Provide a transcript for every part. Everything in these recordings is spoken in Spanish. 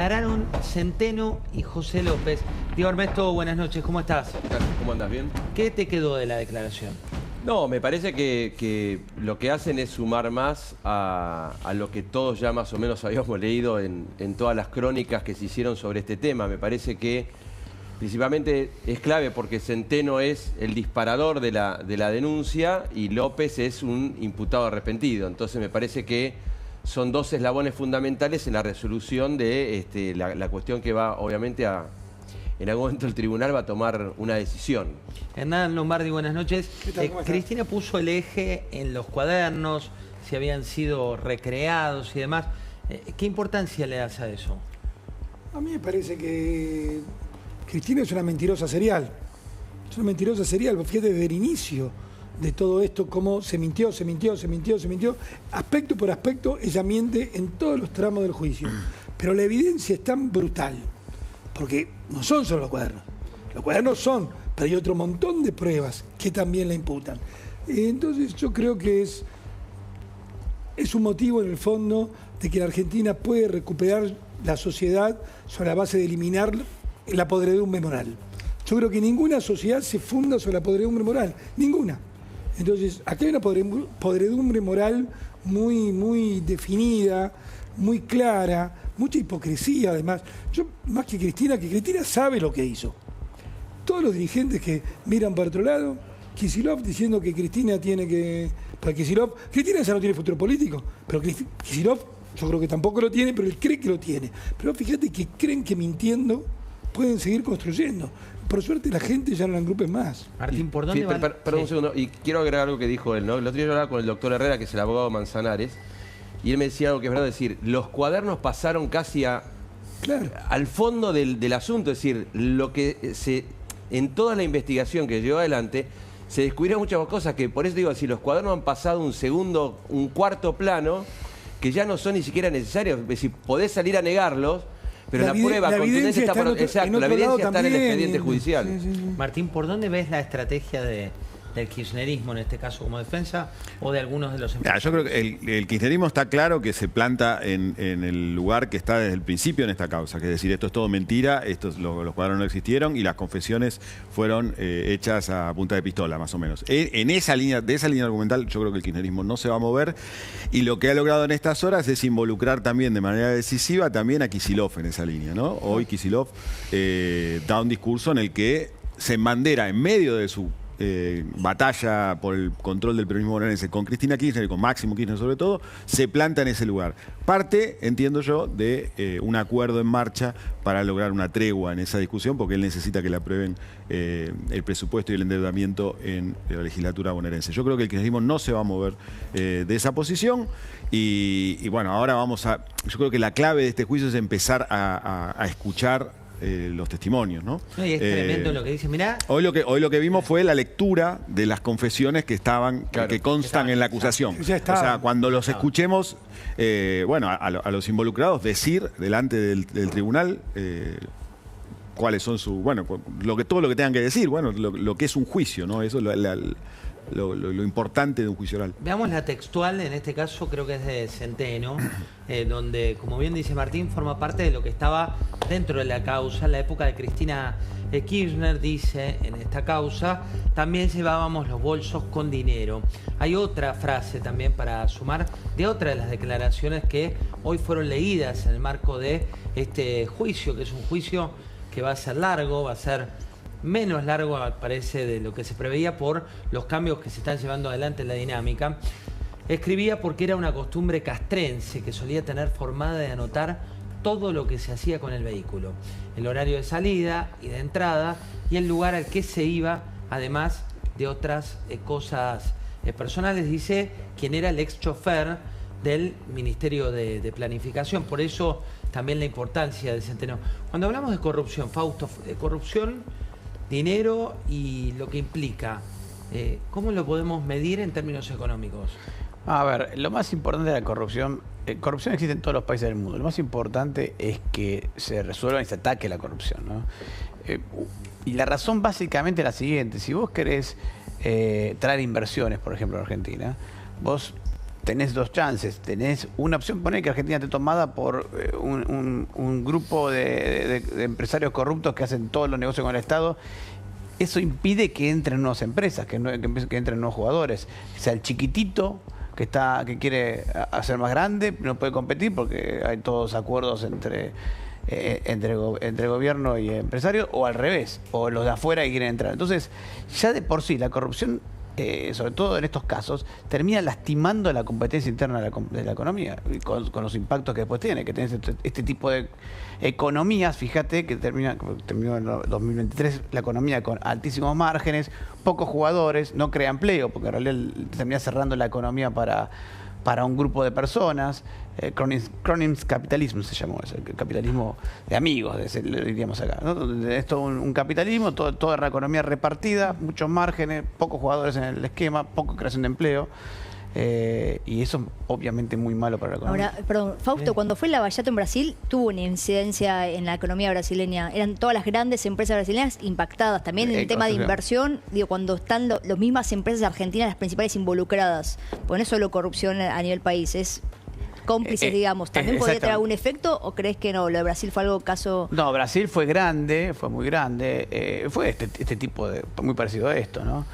Declararon Centeno y José López. Diego Ernesto, buenas noches, ¿cómo estás? ¿Cómo andas? ¿Bien? ¿Qué te quedó de la declaración? No, me parece que lo que hacen es sumar más a lo que todos ya más o menos habíamos leído en todas las crónicas que se hicieron sobre este tema. Me parece que principalmente es clave porque Centeno es el disparador de la denuncia y López es un imputado arrepentido. Entonces me parece que son dos eslabones fundamentales en la resolución de la cuestión que va, obviamente, en algún momento el tribunal va a tomar una decisión. Hernán Lombardi, buenas noches. ¿Qué tal? ¿Cómo estás? Cristina puso el eje en los cuadernos, si habían sido recreados y demás. ¿Qué importancia le das a eso? A mí me parece que Cristina es una mentirosa serial. Es una mentirosa serial. Fíjate desde el inicio de todo esto, cómo se mintió. Aspecto por aspecto, ella miente en todos los tramos del juicio. Pero la evidencia es tan brutal, porque no son solo los cuadernos. Los cuadernos son, pero hay otro montón de pruebas que también la imputan. Entonces yo creo que es un motivo en el fondo de que la Argentina puede recuperar la sociedad sobre la base de eliminar la podredumbre moral. Yo creo que ninguna sociedad se funda sobre la podredumbre moral, ninguna. Entonces, acá hay una podredumbre moral muy definida, muy clara, mucha hipocresía además. Yo, más que Cristina sabe lo que hizo. Todos los dirigentes que miran para otro lado, Kicillof diciendo que Cristina tiene que... Para Cristina ya no tiene futuro político, pero Kicillof yo creo que tampoco lo tiene, pero él cree que lo tiene. Pero fíjate que creen que mintiendo pueden seguir construyendo. Por suerte la gente ya no la engrupe más. Martín, ¿por dónde van? Perdón un segundo, y quiero agregar algo que dijo él, ¿no? El otro día yo hablaba con el doctor Herrera, que es el abogado de Manzanares, y él me decía algo que es verdad, es decir, los cuadernos pasaron casi al fondo del asunto, es decir, lo que en toda la investigación que llevó adelante, se descubrieron muchas cosas que, por eso digo, si los cuadernos han pasado un cuarto plano, que ya no son ni siquiera necesarios, es decir, podés salir a negarlos, pero la prueba contundente está por... Exacto, la evidencia está en el expediente judicial. Sí. Martín, ¿por dónde ves la estrategia del kirchnerismo, en este caso como defensa, o de algunos de los empresarios? Yo creo que el kirchnerismo está claro que se planta en el lugar que está desde el principio en esta causa, que es decir, esto es todo mentira, los cuadros no existieron y las confesiones fueron hechas a punta de pistola, más o menos. De esa línea argumental, yo creo que el kirchnerismo no se va a mover, y lo que ha logrado en estas horas es involucrar también de manera decisiva también a Kicillof en esa línea, ¿no? Hoy Kicillof da un discurso en el que se embandera en medio de su batalla por el control del peronismo bonaerense con Cristina Kirchner y con Máximo Kirchner sobre todo, se planta en ese lugar. Parte, entiendo yo, de un acuerdo en marcha para lograr una tregua en esa discusión, porque él necesita que le aprueben el presupuesto y el endeudamiento en la legislatura bonaerense. Yo creo que el kirchnerismo no se va a mover de esa posición y bueno, ahora yo creo que la clave de este juicio es empezar a escuchar los testimonios, ¿no? No, y es tremendo lo que dice. Mirá. Hoy lo que vimos fue la lectura de las confesiones que constan en la acusación. O sea, cuando los escuchemos, bueno, a los involucrados decir delante del tribunal cuáles son todo lo que tengan que decir, bueno, lo que es un juicio, ¿no? Eso lo importante de un juicio oral. Veamos la textual, en este caso creo que es de Centeno, donde, como bien dice Martín, forma parte de lo que estaba dentro de la causa. En la época de Cristina Kirchner, dice, en esta causa, también llevábamos los bolsos con dinero. Hay otra frase también para sumar de otra de las declaraciones que hoy fueron leídas en el marco de este juicio, que es un juicio que va a ser largo, va a ser menos largo, parece, de lo que se preveía por los cambios que se están llevando adelante en la dinámica. Escribía porque era una costumbre castrense que solía tener formada de anotar todo lo que se hacía con el vehículo, el horario de salida y de entrada y el lugar al que se iba, además de otras cosas personales, dice quien era el ex chofer del Ministerio de Planificación. Por eso también la importancia de Centeno. Cuando hablamos de corrupción, Fausto, corrupción, dinero y lo que implica, ¿cómo lo podemos medir en términos económicos? A ver, lo más importante de la corrupción, corrupción existe en todos los países del mundo, lo más importante es que se resuelva y se ataque la corrupción, ¿no? Y la razón básicamente es la siguiente: si vos querés traer inversiones, por ejemplo, a Argentina, vos tenés dos chances. Tenés una opción, poner que Argentina esté tomada por un grupo de empresarios corruptos que hacen todos los negocios con el Estado. Eso impide que entren nuevas empresas, que entren nuevos jugadores. O sea, el chiquitito que quiere hacer más grande no puede competir porque hay todos acuerdos entre gobierno y empresarios, o al revés, o los de afuera que quieren entrar. Entonces, ya de por sí, la corrupción, sobre todo en estos casos, termina lastimando la competencia interna de la economía, y con los impactos que después tiene, que tenés este tipo de economías. Fíjate que terminó en 2023 la economía con altísimos márgenes, pocos jugadores, no crea empleo, porque en realidad termina cerrando la economía para un grupo de personas. Cronin's capitalismo se llamó eso, el capitalismo de amigos, lo diríamos acá, ¿no? Es todo un capitalismo, toda la economía repartida, muchos márgenes, pocos jugadores en el esquema, poca creación de empleo. Y eso es obviamente muy malo para la economía. Ahora, perdón, Fausto, cuando fue el Lava Jato en Brasil, tuvo una incidencia en la economía brasileña. Eran todas las grandes empresas brasileñas impactadas. También en el tema de inversión, digo, cuando están las mismas empresas argentinas las principales involucradas. Pues no es solo corrupción a nivel país, es cómplices, digamos. ¿También podría tener algún efecto o crees que no? Lo de Brasil fue algo caso... No, Brasil fue grande, fue muy grande. Fue este tipo de... muy parecido a esto, ¿no?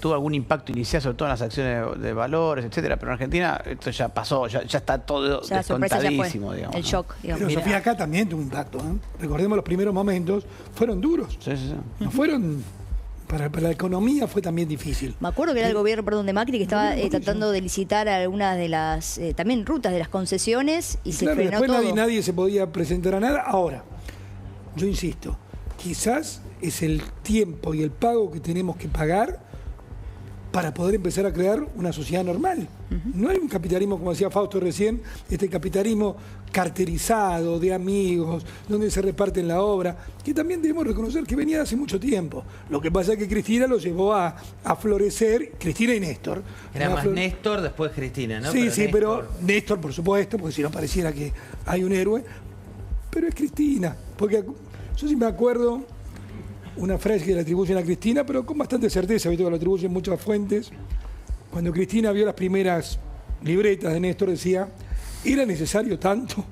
Tuvo algún impacto inicial, sobre todo en las acciones de valores, etcétera, pero en Argentina esto ya pasó, ya está todo descontadísimo, digamos. El shock, digamos. Pero Sofía, acá también tuvo impacto, ¿eh? Recordemos los primeros momentos, fueron duros. Sí. No fueron... Para la economía fue también difícil. Me acuerdo que era el gobierno, de Macri, que estaba tratando de licitar algunas de las también rutas de las concesiones y se frenó después todo. Nadie se podía presentar a nada. Ahora, yo insisto, quizás es el tiempo y el pago que tenemos que pagar para poder empezar a crear una sociedad normal. No hay un capitalismo, como decía Fausto recién, este capitalismo carterizado, de amigos, donde se reparten la obra, que también debemos reconocer que venía de hace mucho tiempo. Lo que pasa es que Cristina lo llevó a florecer, Cristina y Néstor. Era más Néstor, después Cristina, ¿no? Sí, pero Néstor, por supuesto, porque si no pareciera que hay un héroe, pero es Cristina, porque yo sí me acuerdo una frase que le atribuyen a Cristina, pero con bastante certeza, ¿viste? Que lo atribuyen muchas fuentes. Cuando Cristina vio las primeras libretas de Néstor, decía, ¿era necesario tanto?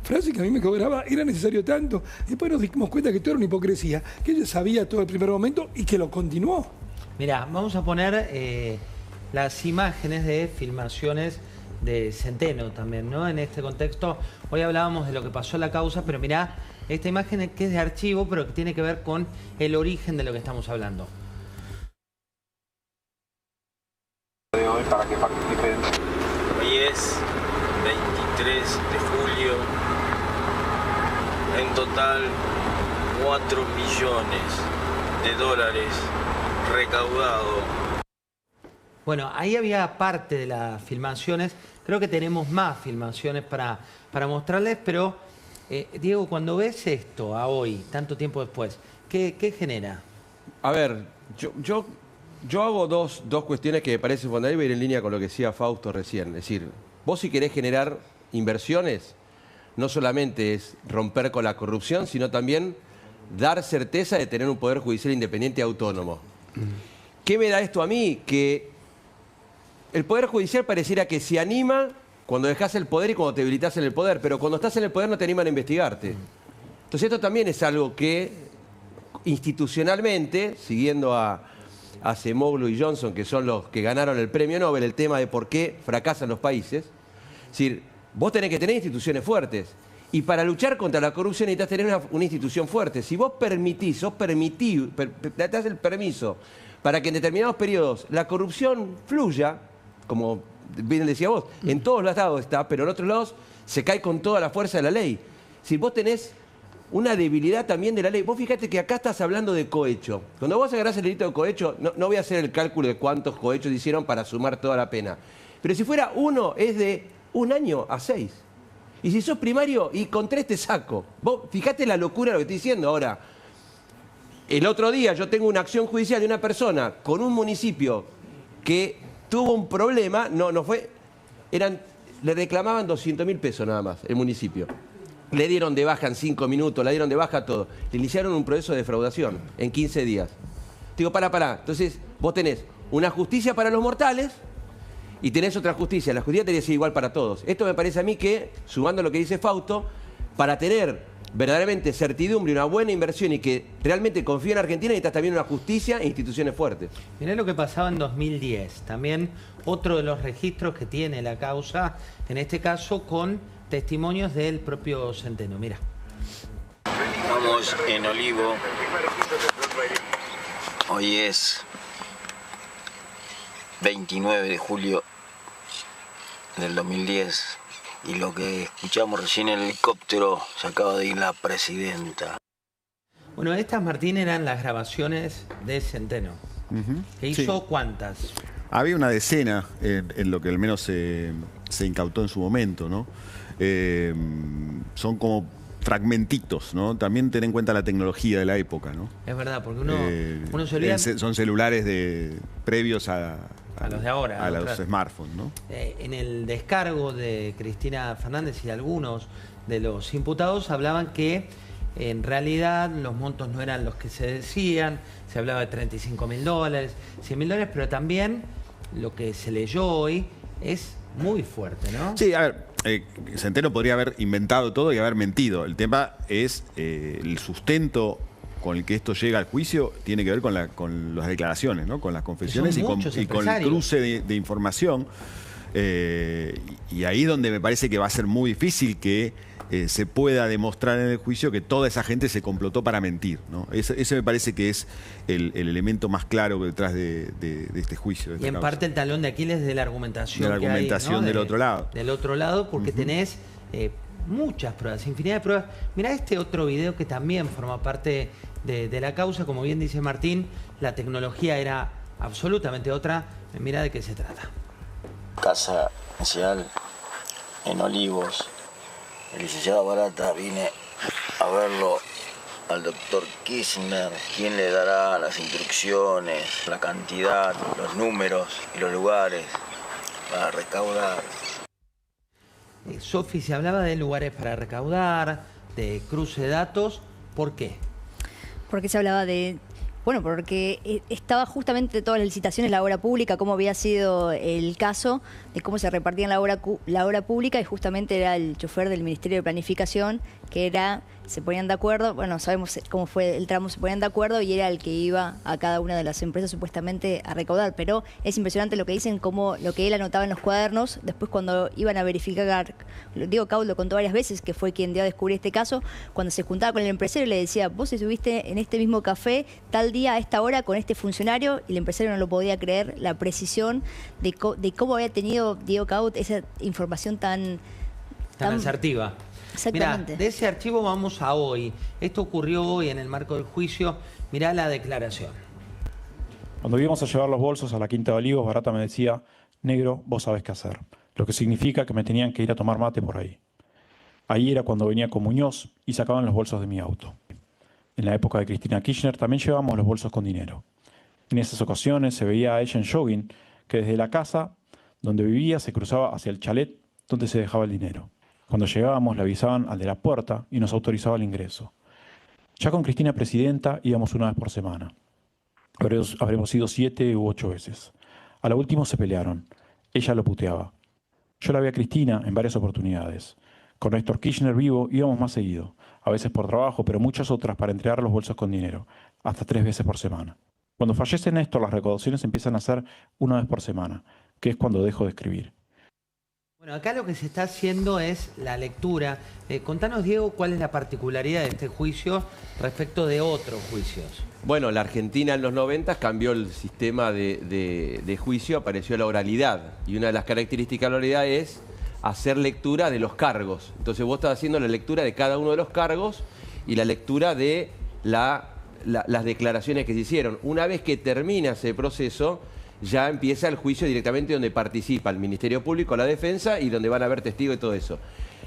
Frase que a mí me cobraba, ¿era necesario tanto? Y después nos dimos cuenta que todo era una hipocresía, que ella sabía todo el primer momento y que lo continuó. Mirá, vamos a poner las imágenes de filmaciones de Centeno también, ¿no? En este contexto, hoy hablábamos de lo que pasó en la causa, pero mirá, esta imagen que es de archivo, pero que tiene que ver con el origen de lo que estamos hablando. De hoy para que participen. Hoy es 23 de julio. En total, 4 millones de dólares recaudados. Bueno, ahí había parte de las filmaciones. Creo que tenemos más filmaciones para mostrarles, pero Diego, cuando ves esto a hoy, tanto tiempo después, ¿qué genera? A ver, yo hago dos cuestiones que me parecen fundamentales y ir en línea con lo que decía Fausto recién. Es decir, vos si querés generar inversiones, no solamente es romper con la corrupción, sino también dar certeza de tener un poder judicial independiente y autónomo. ¿Qué me da esto a mí? Que el poder judicial pareciera que se anima cuando dejás el poder y cuando te habilitás en el poder, pero cuando estás en el poder no te animan a investigarte. Entonces esto también es algo que institucionalmente, siguiendo a Acemoglu y Johnson, que son los que ganaron el premio Nobel, el tema de por qué fracasan los países, es decir, vos tenés que tener instituciones fuertes. Y para luchar contra la corrupción necesitas tener una institución fuerte. Si vos te das el permiso para que en determinados periodos la corrupción fluya, como bien decía vos, en todos los lados está, pero en otros lados se cae con toda la fuerza de la ley. Si vos tenés una debilidad también de la ley, vos fíjate que acá estás hablando de cohecho. Cuando vos agarrás el delito de cohecho, no voy a hacer el cálculo de cuántos cohechos hicieron para sumar toda la pena. Pero si fuera uno, es de 1 año a 6. Y si sos primario, y con 3 te saco. Vos fíjate la locura de lo que estoy diciendo ahora. El otro día yo tengo una acción judicial de una persona con un municipio que tuvo un problema, le reclamaban 200.000 pesos nada más, el municipio. Le dieron de baja en 5 minutos, le dieron de baja todo. Le iniciaron un proceso de defraudación en 15 días. Digo, pará. Entonces, vos tenés una justicia para los mortales y tenés otra justicia. La justicia debería ser igual para todos. Esto me parece a mí que, sumando lo que dice Fausto, para tener verdaderamente certidumbre y una buena inversión y que realmente confíe en Argentina, necesitas también una justicia e instituciones fuertes. Mirá lo que pasaba en 2010. También otro de los registros que tiene la causa, en este caso con testimonios del propio Centeno. Mira. Estamos en Olivo. Hoy es 29 de julio del 2010 y lo que escuchamos recién en el helicóptero, se acaba de ir la presidenta. Bueno, estas, Martín, eran las grabaciones de Centeno. ¿Que hizo cuántas? Había una decena en lo que al menos se incautó en su momento, ¿no? Son como fragmentitos, ¿no? También ten en cuenta la tecnología de la época, ¿no? Es verdad, porque uno se olvida... Son celulares previos a los de ahora. A los smartphones, ¿no? En el descargo de Cristina Fernández y algunos de los imputados hablaban que en realidad los montos no eran los que se decían, se hablaba de $35.000, $100.000, pero también lo que se leyó hoy es muy fuerte, ¿no? Sí, a ver, Centeno podría haber inventado todo y haber mentido. El tema es el sustento con el que esto llega al juicio tiene que ver con las declaraciones, ¿no? Con las confesiones y con el cruce de información. Y ahí donde me parece que va a ser muy difícil que se pueda demostrar en el juicio que toda esa gente se complotó para mentir, ¿no? Ese me parece que es el elemento más claro detrás de este juicio. De y en causa. Parte el talón de Aquiles de la argumentación. De la argumentación que hay, ¿no? del otro lado. Del otro lado, porque tenés muchas pruebas, infinidad de pruebas. Mirá este otro video que también forma parte de la causa. Como bien dice Martín, la tecnología era absolutamente otra. Mirá de qué se trata. Casa inicial en Olivos. El licenciado Barata, vine a verlo al doctor Kirchner, quien le dará las instrucciones, la cantidad, los números y los lugares para recaudar. Sofi, se hablaba de lugares para recaudar, de cruce de datos. ¿Por qué? Porque se hablaba de... Bueno, porque estaba justamente todas las licitaciones, la obra pública, cómo había sido el caso, de cómo se repartían la obra pública, y justamente era el chofer del Ministerio de Planificación, que se ponían de acuerdo, bueno, sabemos cómo fue el tramo, se ponían de acuerdo y era el que iba a cada una de las empresas supuestamente a recaudar. Pero es impresionante lo que dicen, como lo que él anotaba en los cuadernos, después cuando iban a verificar, Diego Caut lo contó varias veces, que fue quien dio a descubrir este caso, cuando se juntaba con el empresario le decía, vos estuviste en este mismo café tal día a esta hora con este funcionario, y el empresario no lo podía creer, la precisión de cómo había tenido Diego Caut esa información tan asertiva. Exactamente. Mirá, de ese archivo vamos a hoy. Esto ocurrió hoy en el marco del juicio. Mirá la declaración. Cuando íbamos a llevar los bolsos a la Quinta de Olivos, Barata me decía, negro, vos sabés qué hacer. Lo que significa que me tenían que ir a tomar mate por ahí. Ahí era cuando venía con Muñoz y sacaban los bolsos de mi auto. En la época de Cristina Kirchner también llevábamos los bolsos con dinero. En esas ocasiones se veía a ella en jogging, que desde la casa donde vivía se cruzaba hacia el chalet donde se dejaba el dinero. Cuando llegábamos le avisaban al de la puerta y nos autorizaba el ingreso. Ya con Cristina presidenta íbamos una vez por semana. Habremos ido 7 u 8 veces. A lo último se pelearon. Ella lo puteaba. Yo la vi a Cristina en varias oportunidades. Con Néstor Kirchner vivo íbamos más seguido. A veces por trabajo, pero muchas otras para entregar los bolsos con dinero. Hasta 3 veces por semana. Cuando fallece Néstor, las recaudaciones empiezan a ser una vez por semana, que es cuando dejo de escribir. Bueno, acá lo que se está haciendo es la lectura. Contanos, Diego, cuál es la particularidad de este juicio respecto de otros juicios. Bueno, la Argentina en los 90 cambió el sistema de juicio, apareció la oralidad. Y una de las características de la oralidad es hacer lectura de los cargos. Entonces vos estás haciendo la lectura de cada uno de los cargos y la lectura de las declaraciones que se hicieron. Una vez que termina ese proceso, ya empieza el juicio directamente donde participa el Ministerio Público, la defensa, y donde van a haber testigos y todo eso.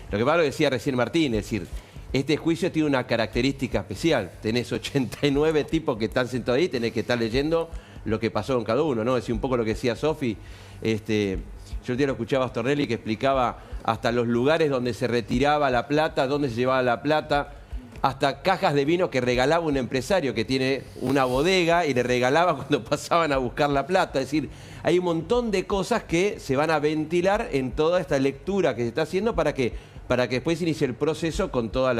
Lo que Pablo decía recién Martín, es decir, este juicio tiene una característica especial. Tenés 89 tipos que están sentados ahí, tenés que estar leyendo lo que pasó con cada uno, ¿no? Es decir, un poco lo que decía Sofi. Yo el día lo escuchaba a Stornelli que explicaba hasta los lugares donde se retiraba la plata, dónde se llevaba la plata. hasta cajas de vino que regalaba un empresario que tiene una bodega y le regalaba cuando pasaban a buscar la plata. Es decir, hay un montón de cosas que se van a ventilar en toda esta lectura que se está haciendo para que después inicie el proceso con todo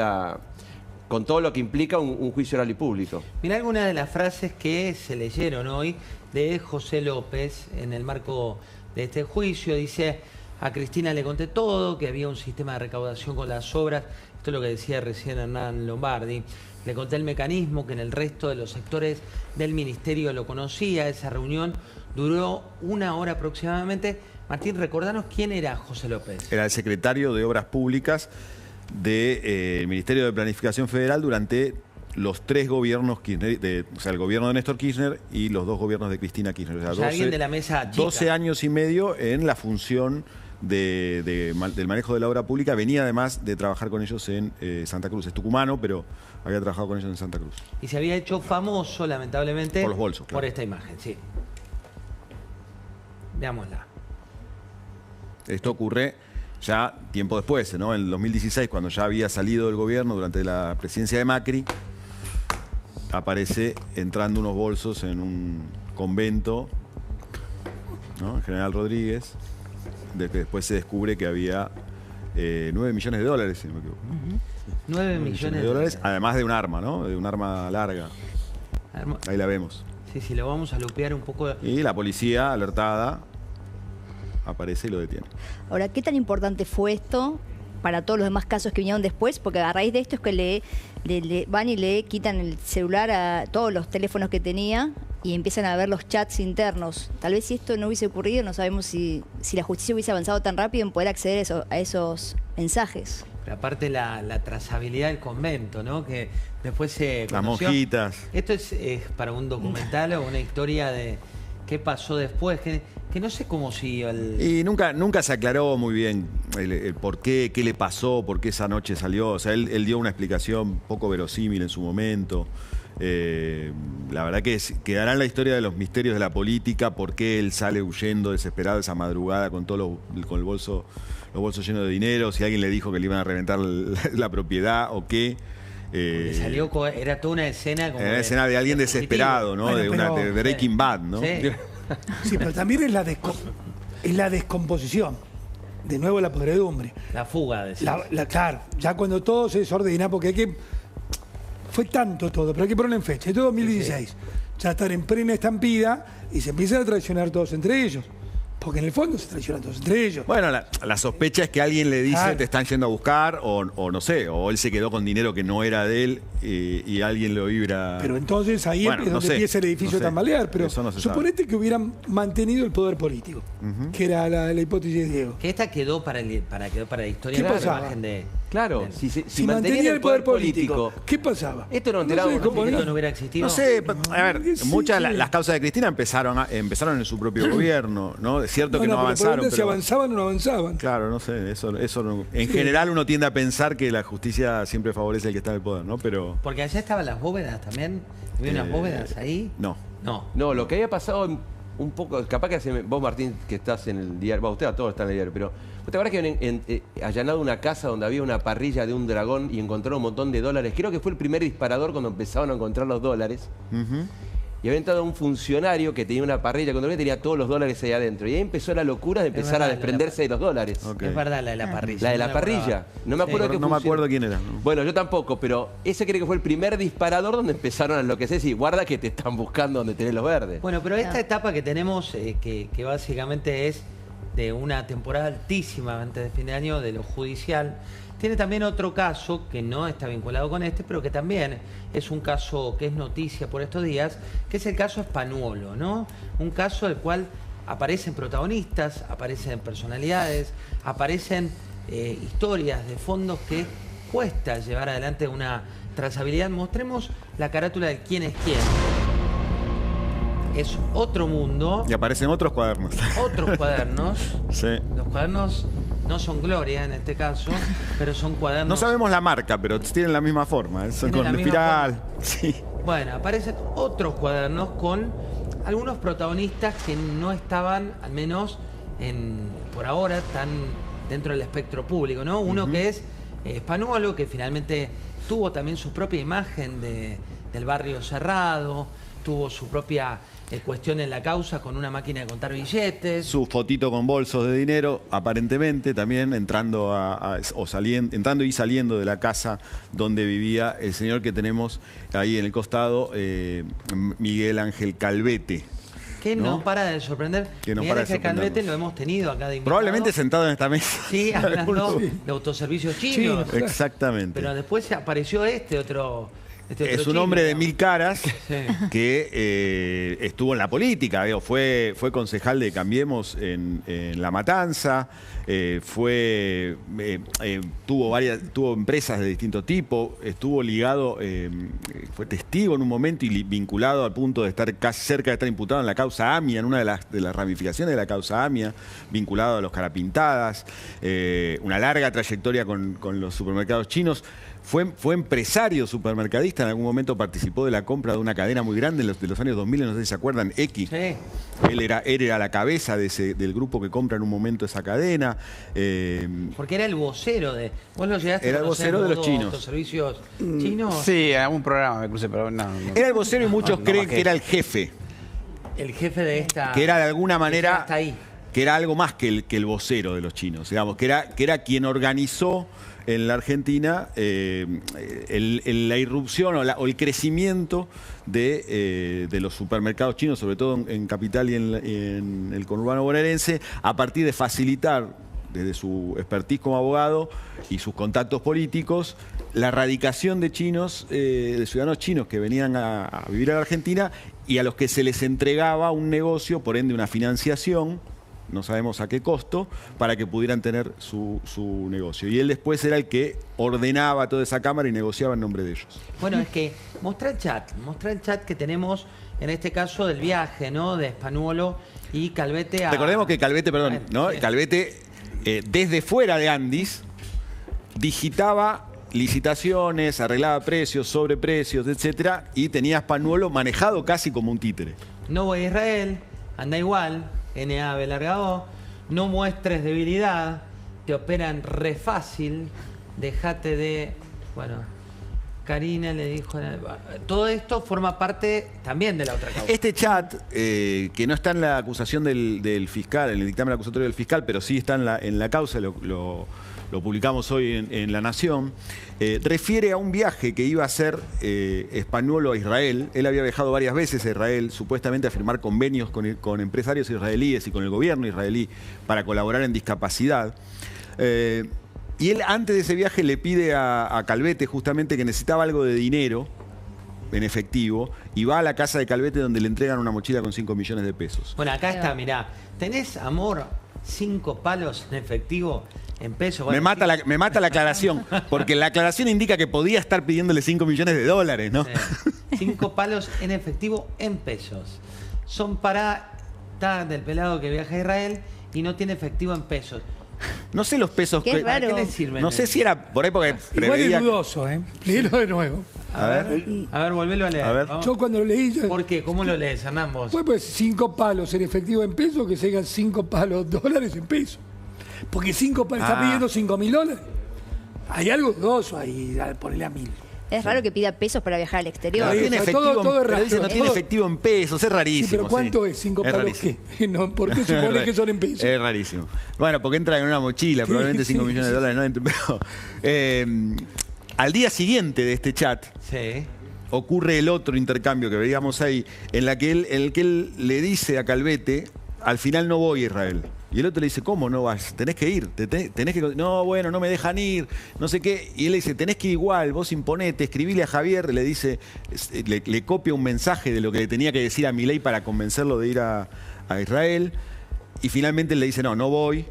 lo que implica un juicio oral y público. Mirá algunas de las frases que se leyeron hoy de José López en el marco de este juicio. Dice: a Cristina le conté todo, que había un sistema de recaudación con las obras. Esto es lo que decía recién Hernán Lombardi. Le conté el mecanismo, que en el resto de los sectores del ministerio lo conocía. Esa reunión duró 1 hora aproximadamente. Martín, recordanos quién era José López. Era el secretario de Obras Públicas del Ministerio de Planificación Federal durante los 3 gobiernos Kirchner, o sea, el gobierno de Néstor Kirchner y los 2 gobiernos de Cristina Kirchner. O sea, alguien de la mesa chica. 12 años y medio en la función del manejo de la obra pública. Venía además de trabajar con ellos en Santa Cruz. Es tucumano, pero había trabajado con ellos en Santa Cruz. Y se había hecho famoso, lamentablemente, por los bolsos, claro, por esta imagen, sí. Veámosla. Esto ocurre ya tiempo después, ¿no? En el 2016, cuando ya había salido del gobierno durante la presidencia de Macri, aparece entrando unos bolsos en un convento, ¿no? En General Rodríguez. Después se descubre que había 9 millones de dólares, si no me equivoco. 9 millones de dólares. Además de un arma, ¿no? De un arma larga. Ahí la vemos. Sí, lo vamos a lupear un poco. Y la policía, alertada, aparece y lo detiene. Ahora, ¿qué tan importante fue esto para todos los demás casos que vinieron después? Porque a raíz de esto es que le van y le quitan el celular a todos los teléfonos que tenía y empiezan a ver los chats internos. Tal vez si esto no hubiese ocurrido, no sabemos si la justicia hubiese avanzado tan rápido en poder acceder a esos mensajes. Pero aparte la trazabilidad del convento, ¿no? Que después se conoció. Las monjitas. Esto es para un documental o una historia de qué pasó después, que no sé cómo siguió el... Y nunca se aclaró muy bien el por qué le pasó, por qué esa noche salió. O sea, él dio una explicación poco verosímil en su momento. La verdad que quedará en la historia de los misterios de la política, por qué él sale huyendo desesperado esa madrugada con los bolsos llenos de dinero, si alguien le dijo que le iban a reventar la propiedad o qué. Salió, era toda una escena como... Era una escena de alguien desesperado, ¿no? Bueno, de Breaking Bad, ¿no? Sí. Sí, pero también es la descomposición. De nuevo la podredumbre. La fuga, decís. Claro, ya cuando todo se desordena, porque fue tanto todo, pero hay que ponerlo en fecha. Esto es 2016. Sí. Ya están en plena estampida y se empiezan a traicionar todos entre ellos. Porque en el fondo se traicionan todos entre ellos. Bueno, la sospecha es que alguien le dice, claro, te están yendo a buscar, o no sé, o él se quedó con dinero que no era de él y alguien lo vibra. Pero entonces ahí es donde empieza el edificio a tambalear. Pero suponete que hubieran mantenido el poder político, que era la hipótesis de Diego. Que esta quedó para la historia. ¿Qué pasaba? Imagen de... Claro, si mantenía el poder político, ¿qué pasaba? Esto no enteraba. Esto no hubiera existido. No sé, a ver, muchas las causas de Cristina empezaron en su propio gobierno, ¿no? Es cierto que no avanzaron. Pero si avanzaban o no avanzaban. Claro, no sé, eso no, en general uno tiende a pensar que la justicia siempre favorece al que está en el poder, ¿no? Pero... Porque allá estaban las bóvedas también. ¿Había unas bóvedas ahí? No. No, lo que había pasado un poco, capaz que vos, Martín, que estás en el diario, usted a todos están en el diario, pero ¿te acuerdas que habían allanado una casa donde había una parrilla de un dragón y encontraron un montón de dólares? Creo que fue el primer disparador cuando empezaron a encontrar los dólares. Y había entrado un funcionario que tenía una parrilla con dólares y tenía todos los dólares ahí adentro. Y ahí empezó la locura de empezar a desprenderse de los dólares. Okay. Es verdad, la de la parrilla. La de la parrilla. No me acuerdo no me acuerdo quién era. ¿No? Bueno, yo tampoco, pero ese creo que fue el primer disparador donde empezaron a enloquecer y guarda que te están buscando donde tenés los verdes. Bueno, pero esta etapa que tenemos, que básicamente es de una temporada altísima antes de fin de año de lo judicial, tiene también otro caso que no está vinculado con este, pero que también es un caso que es noticia por estos días, que es el caso Spanuolo, ¿no? Un caso del cual aparecen protagonistas, aparecen personalidades, aparecen historias de fondos que cuesta llevar adelante una trazabilidad. Mostremos la carátula de quién es quién. Es otro mundo. Y aparecen otros cuadernos. Otros cuadernos. Sí. Los cuadernos no son Gloria en este caso, pero son cuadernos... No sabemos la marca, pero tienen la misma forma. Son con espiral. Sí. Bueno, aparecen otros cuadernos con algunos protagonistas que no estaban, al menos por ahora, tan dentro del espectro público, ¿no? Uno que es Spanuolo, que finalmente tuvo también su propia imagen del barrio cerrado, tuvo su propia cuestión en la causa con una máquina de contar billetes. Su fotito con bolsos de dinero, aparentemente también entrando entrando y saliendo de la casa donde vivía el señor que tenemos ahí en el costado, Miguel Ángel Calvete. Que no para de sorprender. Que no Miguel para de Ángel Calvete lo hemos tenido acá de invitado. Probablemente sentado en esta mesa. Sí, hablando de autoservicios chinos. Sí, exactamente. Pero después apareció otro es un chino, hombre de ¿no? 1000 caras Sí. que estuvo en la política, fue concejal de Cambiemos en La Matanza, tuvo empresas de distinto tipo, estuvo ligado, fue testigo en un momento y vinculado al punto de estar casi cerca de estar imputado en la causa AMIA, en una de las ramificaciones de la causa AMIA, vinculado a los Carapintadas, una larga trayectoria con los supermercados chinos. Fue empresario supermercadista, en algún momento participó de la compra de una cadena muy grande de los años 2000, no sé si se acuerdan, X. Sí. Él era la cabeza del grupo que compra en un momento esa cadena. Porque era el vocero de... ¿Vos lo llegaste Era a el conocer, vocero de los Bodo, chinos. autoservicios chinos? Sí, en algún programa me crucé, pero no. Era el vocero y muchos creen que era el jefe, El jefe de esta... que era de alguna manera... Hasta ahí. Que era algo más que el vocero de los chinos, digamos, que era quien organizó en la Argentina la irrupción o el crecimiento de los supermercados chinos, sobre todo en Capital y en el conurbano bonaerense, a partir de facilitar, desde su expertise como abogado y sus contactos políticos, la radicación de chinos, de ciudadanos chinos que venían a vivir a la Argentina y a los que se les entregaba un negocio, por ende una financiación, no sabemos a qué costo, para que pudieran tener su negocio. Y él después era el que ordenaba toda esa cámara y negociaba en nombre de ellos. Bueno, es que mostrá el chat que tenemos en este caso del viaje, ¿no? De Spanuolo y Calvete a... Recordemos que Calvete, perdón, ¿no? Sí. Calvete, desde fuera de Andis, digitaba licitaciones, arreglaba precios, sobreprecios, etcétera, y tenía a Spanuolo manejado casi como un títere. No voy a Israel, anda igual, NA larga O, no muestres debilidad, te operan re fácil, dejate de... Bueno, Karina le dijo... Todo esto forma parte también de la otra causa. Este chat, que no está en la acusación del fiscal, en el dictamen acusatorio del fiscal, pero sí está en la causa, lo publicamos hoy en La Nación, refiere a un viaje que iba a hacer Spanuolo a Israel. Él había viajado varias veces a Israel, supuestamente a firmar convenios con empresarios israelíes y con el gobierno israelí para colaborar en discapacidad. Y él antes de ese viaje le pide a Calvete justamente que necesitaba algo de dinero en efectivo y va a la casa de Calvete donde le entregan una mochila con 5 millones de pesos. Bueno, acá está, mirá. ¿Tenés, amor, 5 palos en efectivo en pesos? Me mata la aclaración, porque la aclaración indica que podía estar pidiéndole 5 millones de dólares, ¿no? 5 palos en efectivo en pesos. Son para... Está del pelado que viaja a Israel y no tiene efectivo en pesos. No sé los pesos Qué raro. ¿Qué le sirven? No sé si era por ahí porque Igual preveía... es dudoso, ¿eh? Léelo de nuevo. A ver, volvelo a leer. A ver. ¿no? Yo cuando lo leí... ¿Por qué? ¿Cómo lo lees, Hernán, vos? Pues 5 palos en efectivo en pesos, que sean 5 palos dólares en pesos. Porque 5 palos, está pidiendo $5.000. Hay algo dudoso ahí, ponerle a 1.000. Es raro que pida pesos para viajar al exterior. No Ahí tiene está, efectivo, todo es pero raro. dice no tiene Todo- efectivo en pesos, es rarísimo. Sí, pero ¿cuánto sí. es? 5 Es palos rarísimo. qué? No, ¿por qué supone que son en pesos? Es rarísimo. Bueno, porque entra en una mochila, probablemente 5 millones de dólares, no, pero, al día siguiente de este chat, Sí. ocurre el otro intercambio que veíamos ahí, en el que él le dice a Calvete, al final no voy a Israel. Y el otro le dice, ¿cómo no vas? Tenés que ir, tenés que... No, bueno, no me dejan ir, no sé qué. Y él le dice, tenés que ir igual, vos imponete, escribile a Javier, le dice, le copia un mensaje de lo que le tenía que decir a Milei para convencerlo de ir a Israel. Y finalmente él le dice, no voy.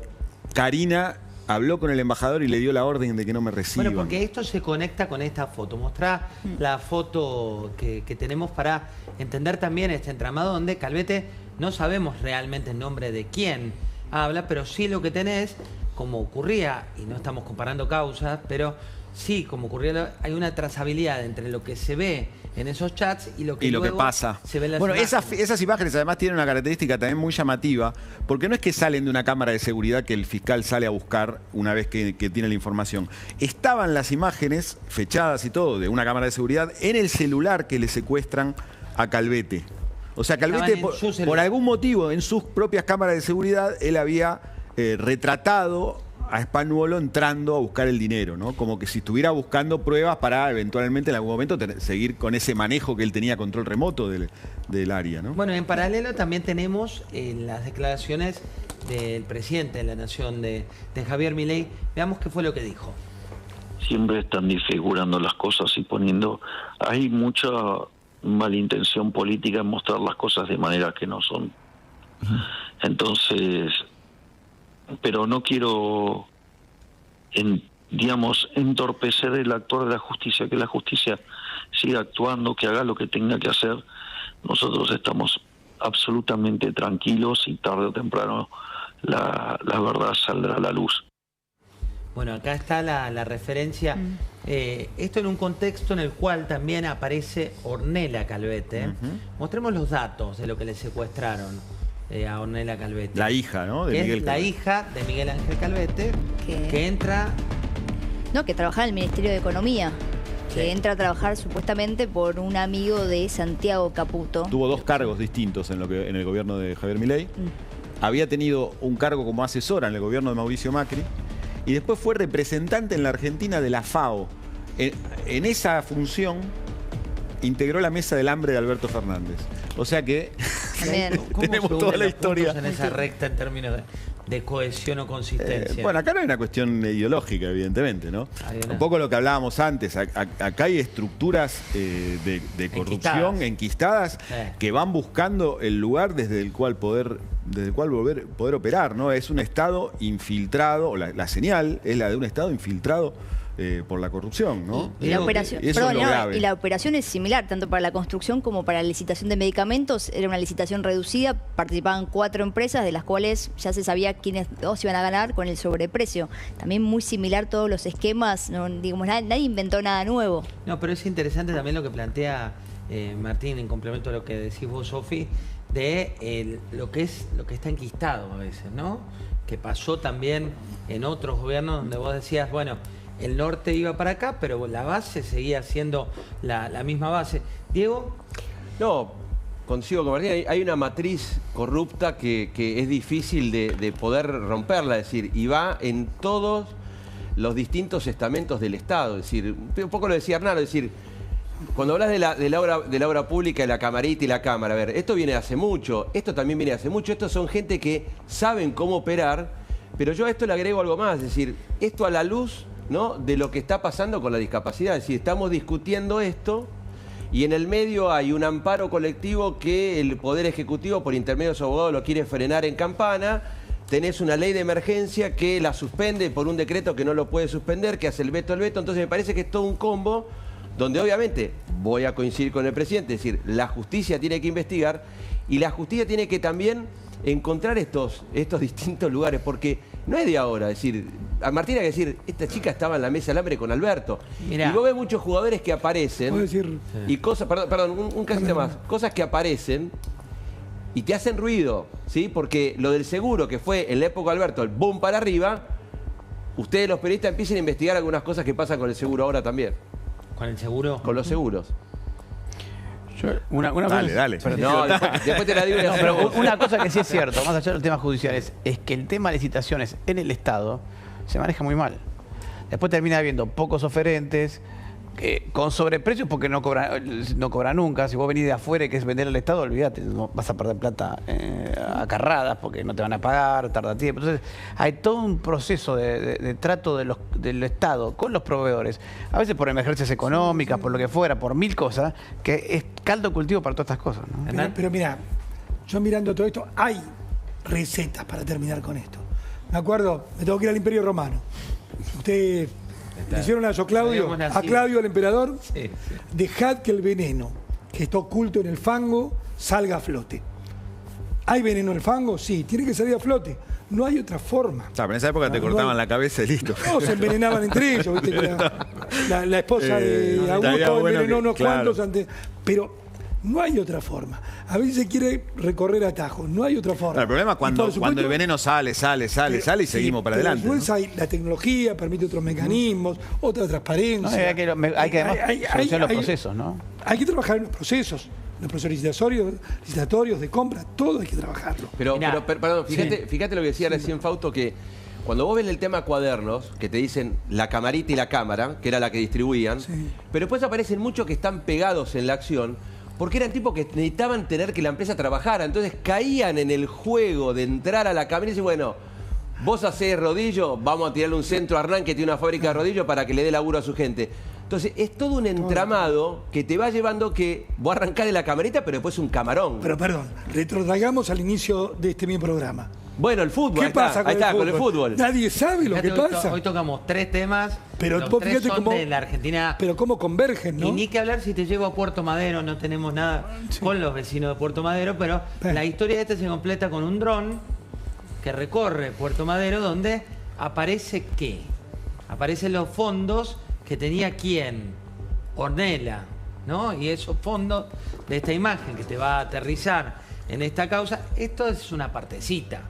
Karina habló con el embajador y le dio la orden de que no me reciban. Bueno, porque esto se conecta con esta foto. Mostrá la foto que tenemos para entender también este entramado donde Calvete no sabemos realmente el nombre de quién habla, pero sí lo que tenés, como ocurría, y no estamos comparando causas, pero sí, como ocurría, hay una trazabilidad entre lo que se ve en esos chats y lo que luego pasa. Se ven las bueno, imágenes. esas imágenes además tienen una característica también muy llamativa, porque no es que salen de una cámara de seguridad que el fiscal sale a buscar una vez que tiene la información. Estaban las imágenes, fechadas y todo, de una cámara de seguridad en el celular que le secuestran a Calvete. O sea, Calvete, por algún motivo, en sus propias cámaras de seguridad, él había retratado a Spagnuolo entrando a buscar el dinero, ¿no? Como que si estuviera buscando pruebas para eventualmente en algún momento seguir con ese manejo que él tenía control remoto del área, ¿no? Bueno, en paralelo también tenemos las declaraciones del presidente de la Nación, de Javier Milei. Veamos qué fue lo que dijo. Siempre están disfigurando las cosas y poniendo... Hay mucha malintención política en mostrar las cosas de manera que no son. Entonces... pero no quiero, entorpecer el actuar de la justicia, que la justicia siga actuando, que haga lo que tenga que hacer. Nosotros estamos absolutamente tranquilos y tarde o temprano la verdad saldrá a la luz. Bueno, acá está la referencia. Esto en un contexto en el cual también aparece Ornella Calvete. Mostremos los datos de lo que le secuestraron a Ornella Calvete. La hija, ¿no? De Miguel Calvete. La hija de Miguel Ángel Calvete, que entra... No, que trabaja en el Ministerio de Economía. Que Sí. entra a trabajar supuestamente por un amigo de Santiago Caputo. Tuvo dos cargos distintos en el gobierno de Javier Milei. Había tenido un cargo como asesora en el gobierno de Mauricio Macri. Y después fue representante en la Argentina de la FAO. En esa función integró la mesa del hambre de Alberto Fernández. O sea que tenemos toda la historia. En esa recta en términos de cohesión o consistencia. Bueno, acá no hay una cuestión ideológica, evidentemente, ¿no? Un poco lo que hablábamos antes. Acá hay estructuras de corrupción enquistadas que van buscando el lugar desde el cual poder operar, ¿no? Es un Estado infiltrado, o la señal es la de un Estado infiltrado por la corrupción, ¿no? Y la operación, y la operación es similar, tanto para la construcción como para la licitación de medicamentos. Era una licitación reducida, participaban 4 empresas, de las cuales ya se sabía quiénes 2 iban a ganar con el sobreprecio. También muy similar todos los esquemas, no, digamos, nadie inventó nada nuevo. No, pero es interesante también lo que plantea Martín, en complemento a lo que decís vos, Sofi, de lo que está enquistado a veces, ¿no? Que pasó también en otros gobiernos donde vos decías, bueno, el norte iba para acá, pero la base seguía siendo la misma base. Diego. No, consigo con Martín, hay una matriz corrupta que es difícil de poder romperla, es decir, y va en todos los distintos estamentos del Estado. Es decir, un poco lo decía Hernán, es decir, cuando hablas de la obra pública, de la camarita y la cámara, a ver, esto viene hace mucho, esto también viene hace mucho, estos son gente que saben cómo operar, pero yo a esto le agrego algo más, es decir, esto a la luz, ¿no?, de lo que está pasando con la discapacidad. Es decir, estamos discutiendo esto y en el medio hay un amparo colectivo que el Poder Ejecutivo, por intermedio de su abogado, lo quiere frenar en campana. Tenés una ley de emergencia que la suspende por un decreto que no lo puede suspender, que hace el veto al veto. Entonces me parece que es todo un combo donde obviamente voy a coincidir con el presidente. Es decir, la justicia tiene que investigar y la justicia tiene que también encontrar estos distintos lugares, porque no es de ahora. Es decir, a Martín hay que decir, esta chica estaba en la mesa del hambre con Alberto. Mirá. Y vos ves muchos jugadores que aparecen y cosas, perdón, un casito más, cosas que aparecen y te hacen ruido, ¿sí? Porque lo del seguro, que fue en la época de Alberto, el boom para arriba, ustedes los periodistas empiecen a investigar algunas cosas que pasan con el seguro ahora también. ¿Con el seguro? Con los seguros. Dale. No, después te la digo. No, pero una cosa que sí es cierto, más allá de los temas judiciales, es que el tema de licitaciones en el Estado se maneja muy mal. Después termina habiendo pocos oferentes, con sobreprecios porque no cobra nunca. Si vos venís de afuera y querés vender al Estado, olvídate, no vas a perder plata acarradas porque no te van a pagar, tarda tiempo. Entonces hay todo un proceso de trato del Estado con los proveedores, a veces por emergencias económicas, por lo que fuera, por 1000 cosas, que es caldo cultivo para todas estas cosas, ¿no? Pero mira, yo mirando todo esto, hay recetas para terminar con esto. Me acuerdo, me tengo que ir al Imperio Romano. Usted... Le hicieron a Claudio, el emperador, dejad que el veneno que está oculto en el fango salga a flote. ¿Hay veneno en el fango? Sí, tiene que salir a flote. No hay otra forma. Pero en esa época te cortaban la cabeza y listo. No, se envenenaban entre ellos. ¿Viste? la esposa de Augusto envenenó unos cuantos antes. Pero no hay otra forma. A veces se quiere recorrer atajos, no hay otra forma. El problema es cuando el veneno sale y seguimos para adelante. Después hay la tecnología, permite otros mecanismos, otra transparencia. No, hay que además solucionar los procesos, ¿no? Hay que trabajar en los procesos licitatorios, de compra, todo hay que trabajarlo. Pero perdón, fíjate lo que decía recién Fausto, que cuando vos ves el tema cuadernos, que te dicen la camarita y la cámara, que era la que distribuían, pero después aparecen muchos que están pegados en la acción, porque eran tipos que necesitaban tener que la empresa trabajara, entonces caían en el juego de entrar a la cámara y decir, bueno, vos hacés rodillo, vamos a tirarle un centro a Hernán que tiene una fábrica de rodillo para que le dé laburo a su gente. Entonces, es todo un entramado que te va llevando que vos arrancás de la camarita, pero después un camarón. Pero perdón, retrotraigamos al inicio de este mismo programa. Bueno, el fútbol, ¿Qué pasa con el fútbol? Nadie sabe lo que pasa. Hoy tocamos 3 temas, pero los 3 son de la Argentina. Pero cómo convergen, ¿no? Y ni que hablar si te llevo a Puerto Madero, no tenemos nada con los vecinos de Puerto Madero, pero la historia de se completa con un dron que recorre Puerto Madero, donde aparece ¿qué? Aparecen los fondos que tenía ¿quién? Ornella, ¿no? Y esos fondos de esta imagen que te va a aterrizar en esta causa, esto es una partecita.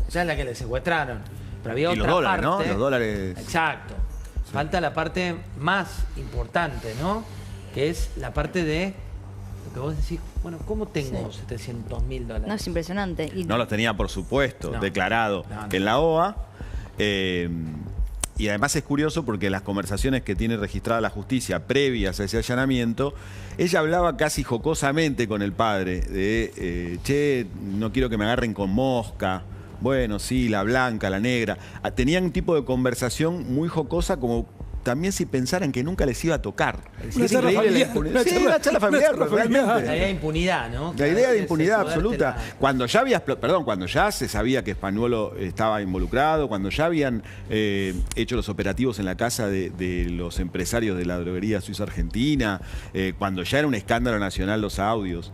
Ya es la que le secuestraron. Pero había otra dólares, parte. ¿no? Los dólares. Exacto. Sí. Falta la parte más importante, ¿no? Que es la parte de lo que vos decís, bueno, ¿cómo tengo $700.000? No, es impresionante. No los tenía, por supuesto, declarado en la OA. Y además es curioso porque las conversaciones que tiene registrada la justicia previas a ese allanamiento, ella hablaba casi jocosamente con el padre de, che, no quiero que me agarren con mosca. Bueno, sí, la blanca, la negra. Tenían un tipo de conversación muy jocosa, como también si pensaran que nunca les iba a tocar. Una charla familiar. Una charla familiar, realmente. La idea de impunidad, ¿no? La idea de impunidad absoluta. Cuando ya se sabía que Spagnuolo estaba involucrado, cuando ya habían hecho los operativos en la casa de los empresarios de la droguería suiza argentina, cuando ya era un escándalo nacional los audios.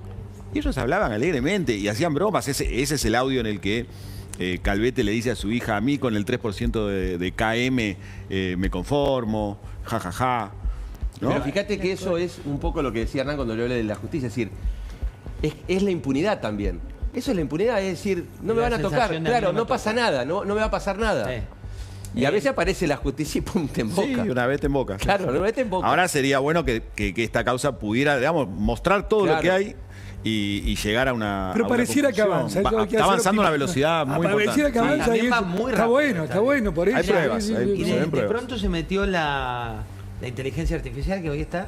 Y ellos hablaban alegremente y hacían bromas. Ese es el audio en el que Calvete le dice a su hija, a mí con el 3% de KM me conformo, jajaja. ¿No? Pero fíjate que eso es un poco lo que decía Hernán cuando le hablé de la justicia, es decir, es la impunidad también. Eso es la impunidad, es decir, no me van a tocar, claro, no pasa nada, no me va a pasar nada. Y a veces aparece la justicia y pum, te emboca. Sí, una vez te emboca. Claro, una vez te emboca. Ahora sería bueno que esta causa pudiera, digamos, mostrar todo lo que hay y llegar a una. Pero pareciera que avanza. Está avanzando a una velocidad muy importante. Pareciera que avanza y está bueno, por eso. Hay pruebas. Y de pronto se metió la inteligencia artificial que hoy está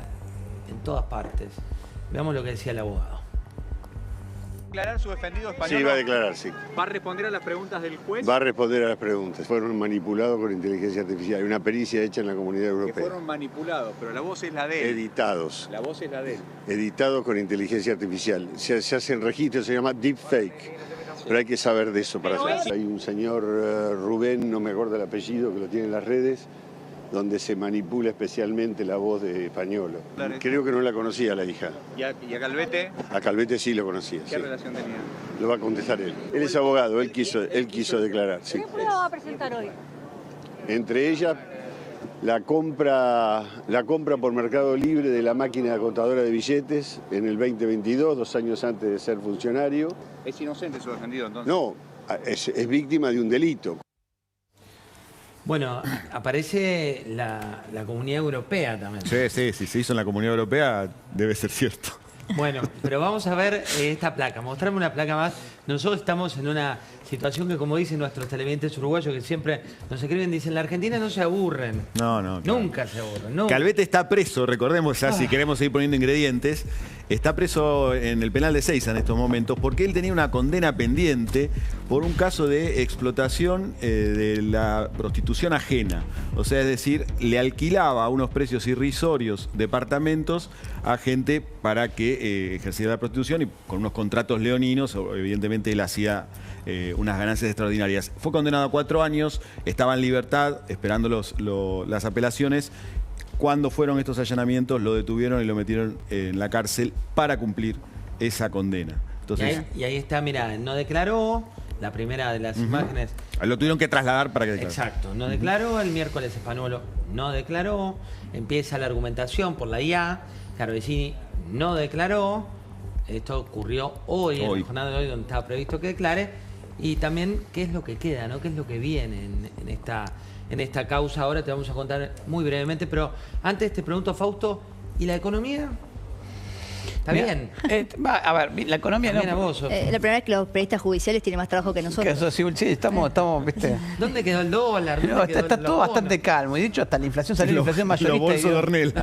en todas partes. Veamos lo que decía el abogado. ¿Declarar su defendido español? Sí, va a declarar, sí. ¿Va a responder a las preguntas del juez? Va a responder a las preguntas. Fueron manipulados con inteligencia artificial. Hay una pericia hecha en la Comunidad Europea. Que fueron manipulados, pero la voz es la de él. Editados. La voz es la de él. Editados con inteligencia artificial. Se hacen registros, se llama deepfake. Pero hay que saber de eso para hacer. Hay un señor Rubén, no me acuerdo el apellido, que lo tiene en las redes, donde se manipula especialmente la voz de Spagnuolo. Creo que no la conocía la hija. ¿Y a Calvete? A Calvete sí lo conocía. ¿Qué relación tenía? Lo va a contestar él. Él es abogado, él quiso declarar. Sí. ¿Qué prueba va a presentar hoy? Entre ellas, la compra por Mercado Libre de la máquina contadora de billetes en el 2022, 2 años antes de ser funcionario. ¿Es inocente su defendido entonces? No, es víctima de un delito. Bueno, aparece la Comunidad Europea también. Sí, si se hizo en la Comunidad Europea, debe ser cierto. Bueno, pero vamos a ver esta placa. Mostrarme una placa más. Nosotros estamos en una situación que, como dicen nuestros televidentes uruguayos, que siempre nos escriben, dicen, la Argentina no se aburren. No. Claro. Nunca se aburren. Nunca. Calvete está preso, recordemos ya, si queremos seguir poniendo ingredientes, está preso en el penal de Seiza en estos momentos porque él tenía una condena pendiente por un caso de explotación de la prostitución ajena. O sea, es decir, le alquilaba a unos precios irrisorios departamentos a gente para que ejerciera la prostitución y con unos contratos leoninos, evidentemente él hacía unas ganancias extraordinarias. Fue condenado a 4 años, estaba en libertad esperando las apelaciones. Cuando fueron estos allanamientos, lo detuvieron y lo metieron en la cárcel para cumplir esa condena. Entonces, y ahí está, mirá, no declaró, la primera de las imágenes. Lo tuvieron que trasladar para que declarara. Exacto, no declaró, el miércoles Spanuolo no declaró, empieza la argumentación por la IA, Carvesini no declaró, esto ocurrió hoy, en la jornada de hoy donde estaba previsto que declare, y también qué es lo que queda, ¿no? Qué es lo que viene en esta causa. Ahora te vamos a contar muy brevemente, pero antes te pregunto, Fausto, ¿y la economía? ¿Está bien? A ver, la economía no. La primera vez que los periodistas judiciales tienen más trabajo que nosotros. Sí, estamos, ¿viste? ¿Dónde quedó el dólar? No, está todo bastante calmo. Y de hecho, hasta la inflación salió la inflación mayorista. Los bolsos de Ornel.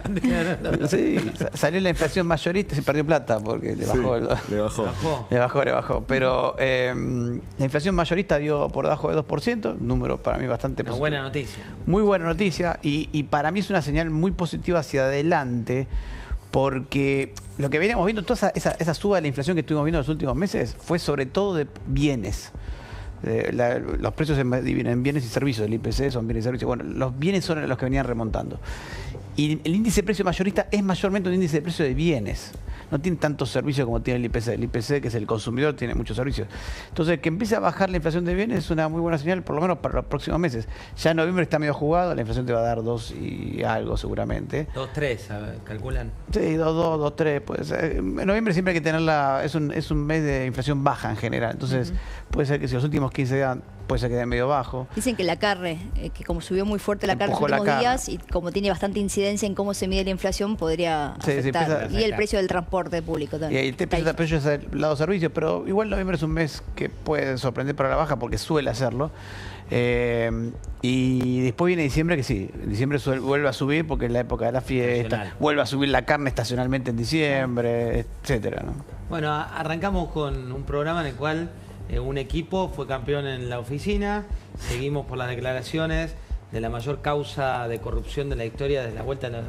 Sí, salió la inflación mayorista y se perdió plata porque le bajó. Le bajó. Pero la inflación mayorista dio por debajo de 2%, número para mí bastante positivo. Buena noticia. Muy buena noticia y para mí es una señal muy positiva hacia adelante. Porque lo que veníamos viendo, toda esa suba de la inflación que estuvimos viendo en los últimos meses fue sobre todo de bienes. Los precios se dividen en bienes y servicios. El IPC son bienes y servicios. Bueno, los bienes son los que venían remontando. Y el índice de precio mayorista es mayormente un índice de precio de bienes. No tiene tantos servicios como tiene el IPC. El IPC, que es el consumidor, tiene muchos servicios. Entonces, que empiece a bajar la inflación de bienes es una muy buena señal, por lo menos para los próximos meses. Ya en noviembre está medio jugado, la inflación te va a dar 2 y algo seguramente. 2,3, calculan. Sí, 2, 3. Pues, en noviembre siempre hay que tenerla. Es un mes de inflación baja en general. Entonces, puede ser que si los últimos 15 días puede ser que quede medio bajo. Dicen que la carne, que como subió muy fuerte la carne en los últimos días y como tiene bastante incidencia en cómo se mide la inflación, podría afectar. Y el precio del transporte público también. Y el precio es el lado servicios, pero igual noviembre es un mes que puede sorprender para la baja porque suele hacerlo. Y después viene diciembre, que sí, en diciembre vuelve a subir porque es la época de la fiesta, vuelve a subir la carne estacionalmente en diciembre, etcétera, ¿no? Bueno, arrancamos con un programa en el cual un equipo fue campeón en la oficina, seguimos por las declaraciones de la mayor causa de corrupción de la historia de la vuelta a la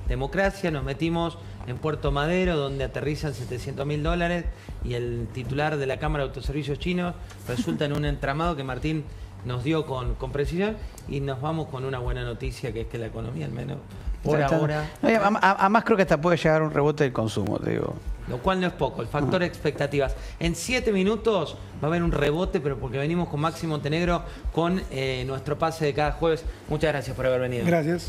democracia, nos metimos en Puerto Madero donde aterrizan $700.000 y el titular de la Cámara de Autoservicios Chinos resulta en un entramado que Martín nos dio con precisión y nos vamos con una buena noticia que es que la economía al menos por ahora... Además creo que hasta puede llegar un rebote del consumo, te digo. Lo cual no es poco, el factor expectativas. En 7 minutos va a haber un rebote, pero porque venimos con Maxi Montenegro con nuestro pase de cada jueves. Muchas gracias por haber venido. Gracias.